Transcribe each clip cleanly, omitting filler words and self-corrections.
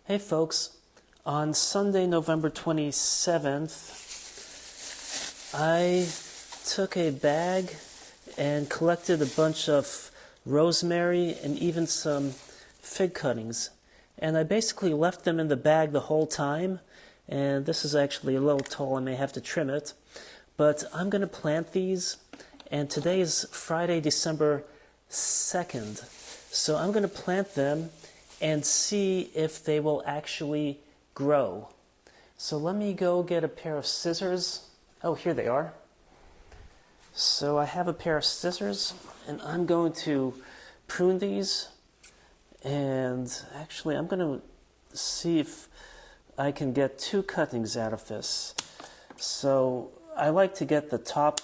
Hey folks, on Sunday, November 27th, I took a bag and collected a bunch of rosemary and even some fig cuttings. And I basically left them in the bag the whole time. And this is actually a little tall, I may have to trim it. But I'm going to plant these, and today is Friday, December 2nd. So I'm going to plant them and see if they will actually grow. So let me go get a pair of scissors. Oh, here they are. So I have a pair of scissors, and I'm going to prune these. And actually, I'm going to see if I can get two cuttings out of this. So I like to get the top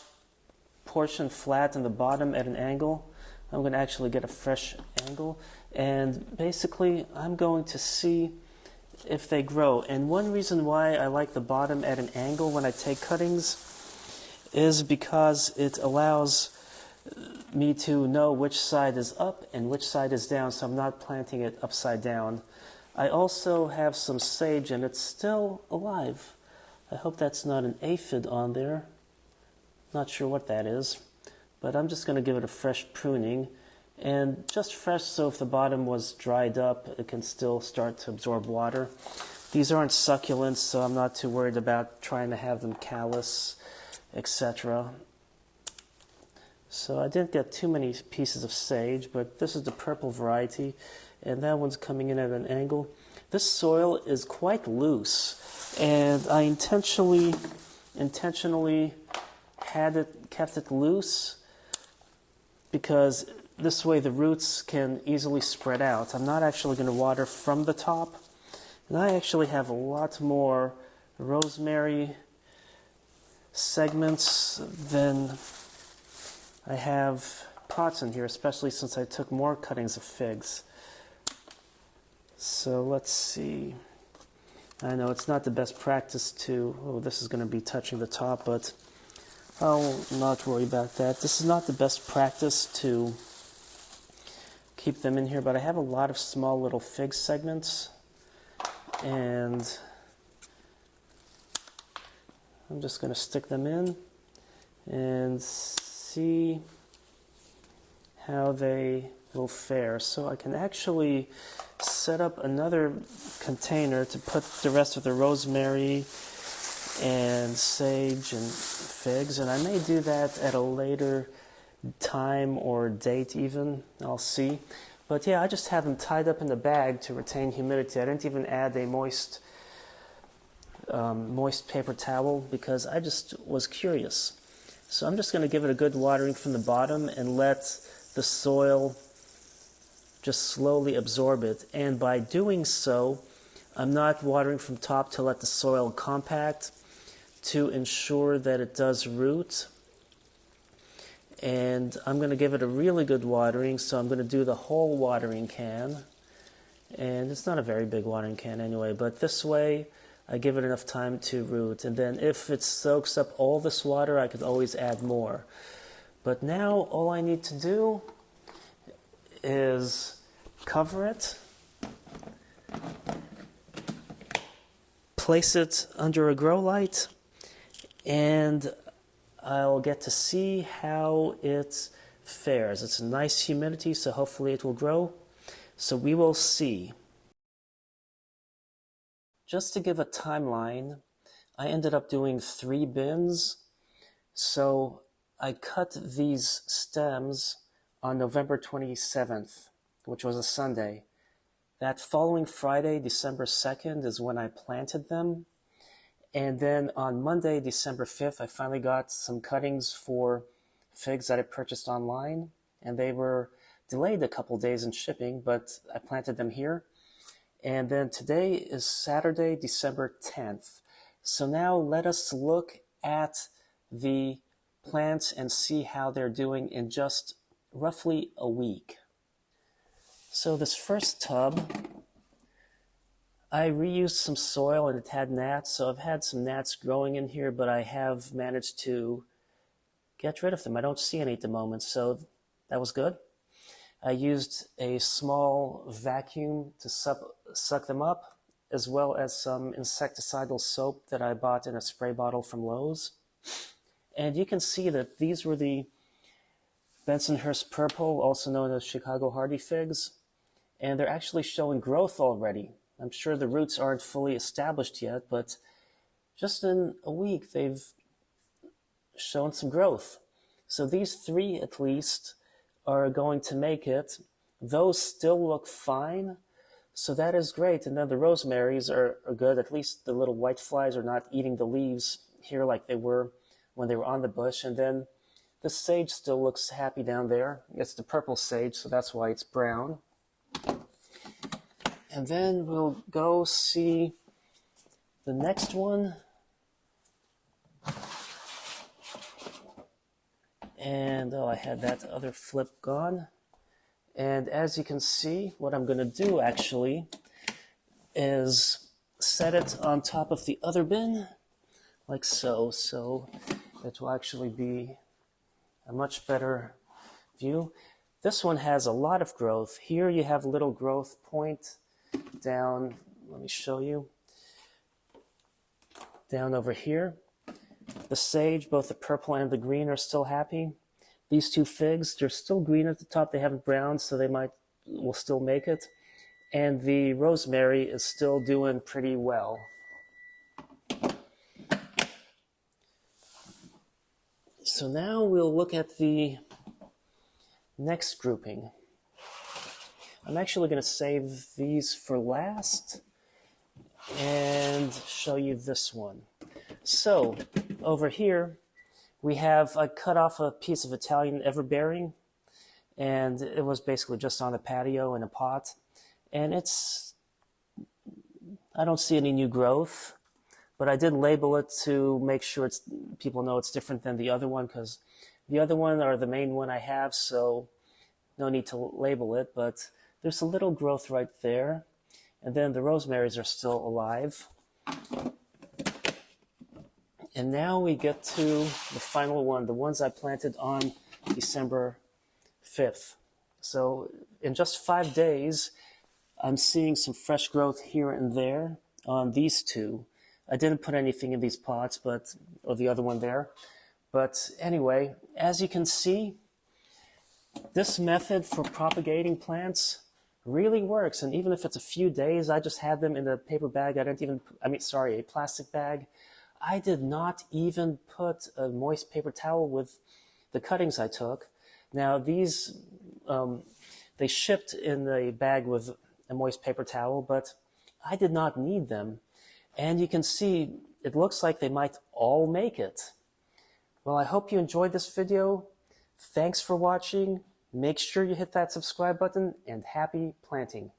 portion flat and the bottom at an angle. I'm going to actually get a fresh angle, and basically I'm going to see if they grow. And one reason why I like the bottom at an angle when I take cuttings is because it allows me to know which side is up and which side is down, so I'm not planting it upside down. I also have some sage, and it's still alive. I hope that's not an aphid on there. Not sure what that is. But I'm just going to give it a fresh pruning, and just fresh so if the bottom was dried up, it can still start to absorb water. These aren't succulents, so I'm not too worried about trying to have them callus, etc. So I didn't get too many pieces of sage, but this is the purple variety, and that one's coming in at an angle. This soil is quite loose, and I intentionally kept it loose, because this way the roots can easily spread out. I'm not actually going to water from the top, and I actually have a lot more rosemary segments than I have pots in here, especially since I took more cuttings of figs. So let's see. I know it's not the best practice to, this is going to be touching the top, but I'll not worry about that. This is not the best practice to keep them in here, but I have a lot of small little fig segments, and I'm just going to stick them in and see how they will fare. So I can actually set up another container to put the rest of the rosemary and sage and figs, and I may do that at a later time or date even. I'll see. But yeah, I just have them tied up in the bag to retain humidity. I didn't even add a moist paper towel because I just was curious. So I'm just going to give it a good watering from the bottom and let the soil just slowly absorb it. And by doing so, I'm not watering from top to let the soil compact, to ensure that it does root. And I'm going to give it a really good watering, so I'm going to do the whole watering can. And it's not a very big watering can anyway, but this way I give it enough time to root. And then if it soaks up all this water, I could always add more. But now all I need to do is cover it, place it under a grow light, and I'll get to see how it fares. It's a nice humidity, so hopefully it will grow. So we will see. Just to give a timeline, I ended up doing 3 bins. So I cut these stems on November 27th, which was a Sunday. That following Friday, December 2nd, is when I planted them. And then on Monday, December 5th, I finally got some cuttings for figs that I purchased online. And they were delayed a couple days in shipping, but I planted them here. And then today is Saturday, December 10th. So now let us look at the plants and see how they're doing in just roughly a week. So this first tub, I reused some soil and it had gnats, so I've had some gnats growing in here, but I have managed to get rid of them. I don't see any at the moment, so that was good. I used a small vacuum to suck them up, as well as some insecticidal soap that I bought in a spray bottle from Lowe's. And you can see that these were the Bensonhurst Purple, also known as Chicago Hardy figs, and they're actually showing growth already. I'm sure the roots aren't fully established yet, but just in a week they've shown some growth. So these three at least are going to make it. Those still look fine, so that is great. And then the rosemaries are good. At least the little white flies are not eating the leaves here like they were when they were on the bush. And then the sage still looks happy down there. It's the purple sage, so that's why it's brown. And then we'll go see the next one. And oh, I had that other flip gone. And as you can see, what I'm going to do actually is set it on top of the other bin, like so. So it will actually be a much better view. This one has a lot of growth. Here you have a little growth point down, let me show you, down over here. The sage, both the purple and the green, are still happy. These two figs, they're still green at the top. They haven't browned, so they will still make it. And the rosemary is still doing pretty well. So now we'll look at the next grouping. I'm actually going to save these for last and show you this one. So over here, I cut off a piece of Italian everbearing, and it was basically just on the patio in a pot. And I don't see any new growth, but I did label it to make sure people know it's different than the other one, because the other one are the main one I have, so no need to label it, but there's a little growth right there. And then the rosemaries are still alive. And now we get to the final one, the ones I planted on December 5th. So in just 5 days, I'm seeing some fresh growth here and there on these two. I didn't put anything in these pots, or the other one there. But anyway, as you can see, this method for propagating plants really works. And even if it's a few days, I just had them in a paper bag. A plastic bag. I did not even put a moist paper towel with the cuttings I took. Now these, they shipped in a bag with a moist paper towel, but I did not need them. And you can see, it looks like they might all make it. Well, I hope you enjoyed this video. Thanks for watching. Make sure you hit that subscribe button, and happy planting.